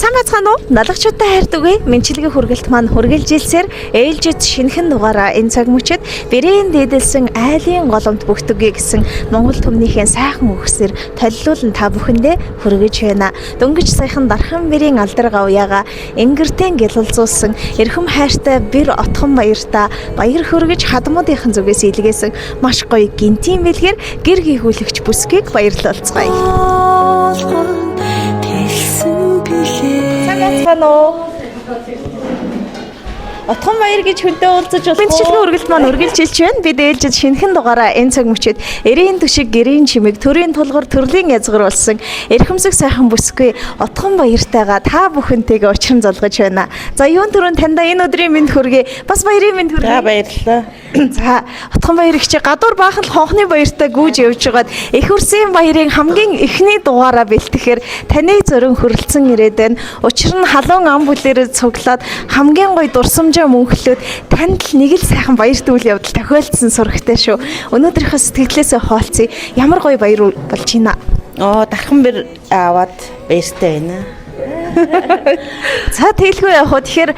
Сайн байцгаана уу? Налагчуудаа хайрт үгүй. Мэнчилгээ хүргэлт маань хүргэлжилсээр ээлжид шинэхэн дугаараа энэ цаг мөчид бэрийн дээдэлсэн айлын голомт бүгтүгье гэсэн Монгол төмнийхээ сайхан үгсээр толилуулан та бүхэндээ хүргэж байна. Дөнгөж саяхан дархан бэрийн алдар гавьяага энгэртэн гялалзуулсан эрхэм хайртай бэр отхон баяртаа баяр хүргэж хадмуудынхан зүгээс илгээсэн маш гоё гинтийн бэлгээр гэр гихүүлэгч бүсгийг баярлалцгаая. Отхон баяр гэж хүнтэй уулзаж болох. Мэнчилгээ үргэлт маань үргэлжилж байна. Бид ээлжид шинэхэн дугаараа энэ цаг мөчид эрийн түшиг гэрийн чимэг төрийн тулгуур төрлийн язгар болсон эрхэмсэг сайхан бүсгүй отхон баяртайгаа та бүхэнтэйгээ учран залгаж байна. За юун түрүүн таньда энэ өдрийн мэнд хүргэе. Бас баярын мэнд хүргэе. За баярлалаа. За отхон баяр их чи гадуур баахан хонхны баяртай гүйж явж байгаад эх үрсийн баярын хамгийн эхний дугаараа бэлтгэхээр таны зөрөн хөрөлцөн ирээд байна. Учир нь халуун ам бүлээрээ цуглаад хамгийн гоё дурсамжаа мөнхлөөд танд л нэг л сайхан баярт үйл явдал тохиолдсон сурагтай шүү. Өнөөдрийнхөө сэтгэлээсээ хоолцъя. Ямар гоё баяр болж байна. Дархан бэр аваад баяртай байна. За тэлгүй яг хөө тэгэхээр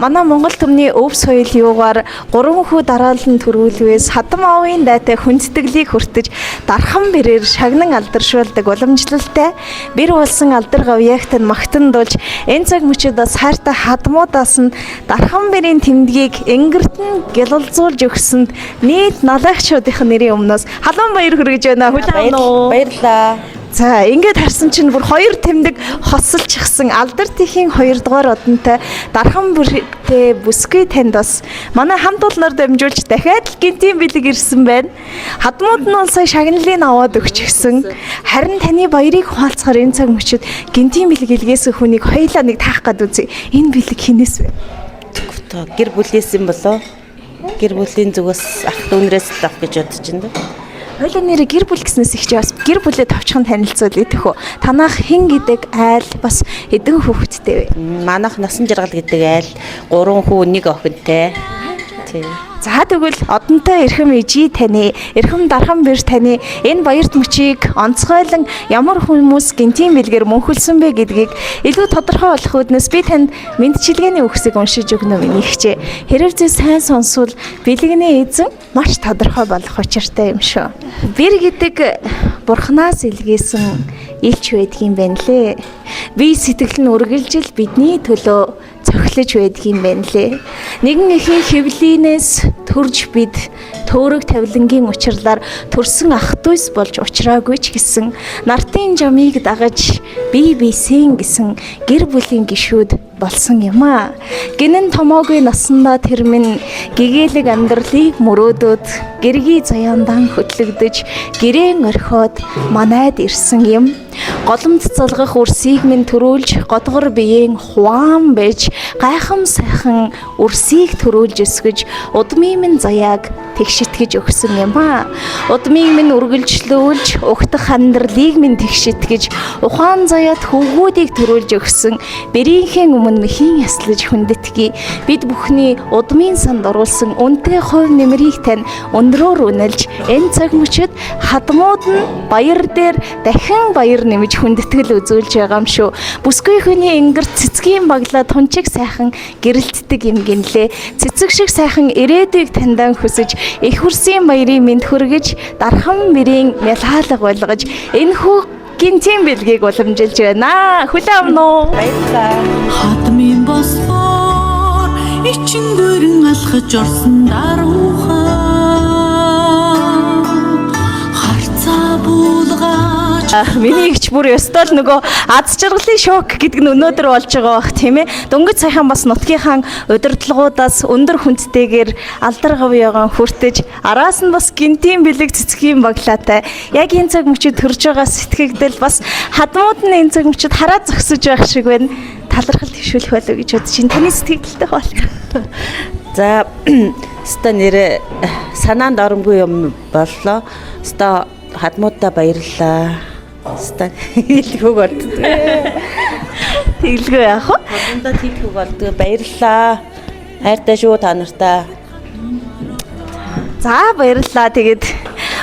манай Монгол төмний өв соёл юугаар 3 хүү дараалан төрүүлвээс хадам аавын дайтай хүндэтгэлийг хүртэж дархан бэрээр шагнан алдаршуулдаг уламжлалтай бэр болсон алдар гавьяагт нь магтандуулж энэ цаг мөчид бас хайртай хадмуудаас нь дархан бэрийн тэмдгийг энгэртэн гялалзуулж өгсөнд нийт налагчуудын нэрийн өмнөөс халуун баяр хүргэж байна. Баярлалаа. За ингээд харсан чинь бүр хоёр тэмдэг хоссолчихсан алдар тхийн 2 дугаар одонтой дархан бүртэй бүсгүй танд бас манай хамт олноор дамжуулж дахиад л гинтийн бэлэг ирсэн байна. Хадмууд нь бол сая шагналыг аваад өгчихсэн. Харин таны баярыг хаалцахаар энэ цаг мөчид гинтийн бэлэг илгээсэн хүнийг хоёулаа нэг таах гээд үзье. Энэ бэлэг хинээс вэ? Гэр бүлээс юм болоо. Гэр бүлийн зүгээс ах дүүнрээс л авах гэж бодож байна. Хоёулаа нэрээ гэр бүл гэснээс их ч бас гэр бүлээ товчхон танилцуул идэх үү. Танах хэн гэдэг айл бас хэдэн хүүхэдтэй вэ? Манайх насан жаргал гэдэг айл 3 хүү 1 охинтой. Тийм. За тэгвэл одонтой эрхэм ижи таны, эрхэм дархан бэр таны энэ баярт мөчийг онцгойлон ямар хүмүүс гинтийн бэлгээр мөнхөлсөн бэ гэдгийг илүү тодорхой болох үүднээс би танд мэдчилгээний үгсийг уншиж өгнө миний хчээ. Хэрвээ зүй сайн сонсвол бэлгэний эзэн маш тодорхой болох учиртай юм шүү. Бэр гэдэг бурхнаас илгээсэн илч байдгийн байна лээ. Би сэтгэл нь үргэлжил бидний төлөө цохилж байдгийн байна лээ. Нэгэн эхийн хөвлийнээс төрж бид төөрөг тавилангийн учирлаар төрсөн ах дүүс болж учраагүй ч гэсэн нартын жамыг дагаж бие биесийн гэсэн гэр бүлийн гишүүд болсон юм аа. Гинэн томоогүй насандаа тэр минь гэгээлэг амьдралыг мөрөөдөд гэргий заяандан хөтлөгдөж гэрээн орхиод манайд ирсэн юм. Голомт залгах үрсийг минь төрүүлж годгор биеийн хуаан байж гайхам сайхан үрсийг төрүүлж өсгөж удмын минь заяаг тэгшитгэж өгсөн юм аа. Удмыг минь үргэлжлүүлж угтах амьдралыг минь тэгшитгэж ухаан заяат хөвгүүдийг төрүүлж өгсөн бэрийнхээ өмнө мэхийн яслаж хүндэтгий. Бид бүхний удмын санд оруулсан үнэтэй хувь нэмрийг тань өндрөөр үнэлж энэ цаг мөчид хадмууд нь баяр дээр дахин баяр нэмж хүндэтгэл үзүүлж байгаа юм шүү. Бүсгүй хүний энгэрт цэцгийн баглаа тунчиг сайхан гэрэлтдэг юм гинлээ. Цэцэг шиг сайхан ирээдүйг таньдан хүсэж их хүрсийн баярын мэнд хүргэж дархан бэрийн мялхаалга болгож энэ хүү гинтийн бэлгийг уламжилж байна. Хүлээн авна уу? Баярлалаа. Хадмын босфор ичин дөрөн алхаж орсон даруухаа харцаа буулгаж Миний ихч бүр ёстой л нөгөө аз жаргалын шок гэдэг нь өнөөдөр болж байгаа бах тийм ээ. Дөнгөж сайхан бас нутгийнхаа удирдлагуудаас өндөр хүндтэйгээр алдар гавьяагаан хүртэж араас нь бас гинтийн бэлэг цэцгийн баглаатай яг энэ цаг мөчид төрж байгаа сэтгэгдэл бас хадмууд нь энэ цаг мөчид хараа зогсож байх шиг байна. Талархал төвшүүлэх болов гэж бодож байна. Таны сэтгэлдээ хоол. За ста нэр санаанд оромгүй юм боллоо. Ста хадмуудаа баярлалаа. Ста хэлхүүг болдгоо. Тэглгүй яах вэ? Хадмуудаа хэлхүүг болдгоо. Баярлалаа. Хайртай шүү та нартай. За баярлалаа. Тэгээд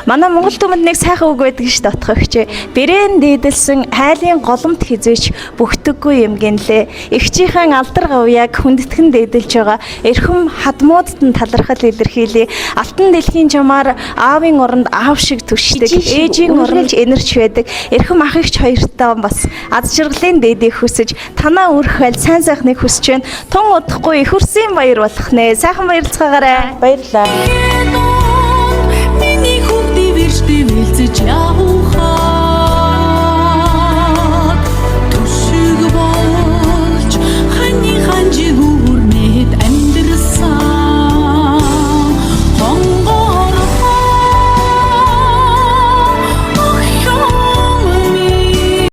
Манай Монгол түмэнд нэг сайхан үг байдаг шүү дээ отгогч. Бэрэн дээдэлсэн хайлын голомт хизээч бүхтэггүй юм гинлээ. Игчийнхэн алдар гавьяаг хүндэтгэн дээдэлж байгаа. Эрхэм хадмуудад нь талархал илэрхийлээ. Алтан дэлхийн чамаар аавын оронд аав шиг түшдэг. Ээжийн оронд энэрч байдаг. Эрхэм ах эгч хоёртаа бас аз жаргалын дээдийг хүсэж танаа өрх аль сайн сайхныг хүсэж байна. Тун удахгүй их хүрсэн баяр болох нэ. Сайхан баярлцгаагаарай. Баярлалаа. Миний хүүхдийн вэрштэй вэлцэж яв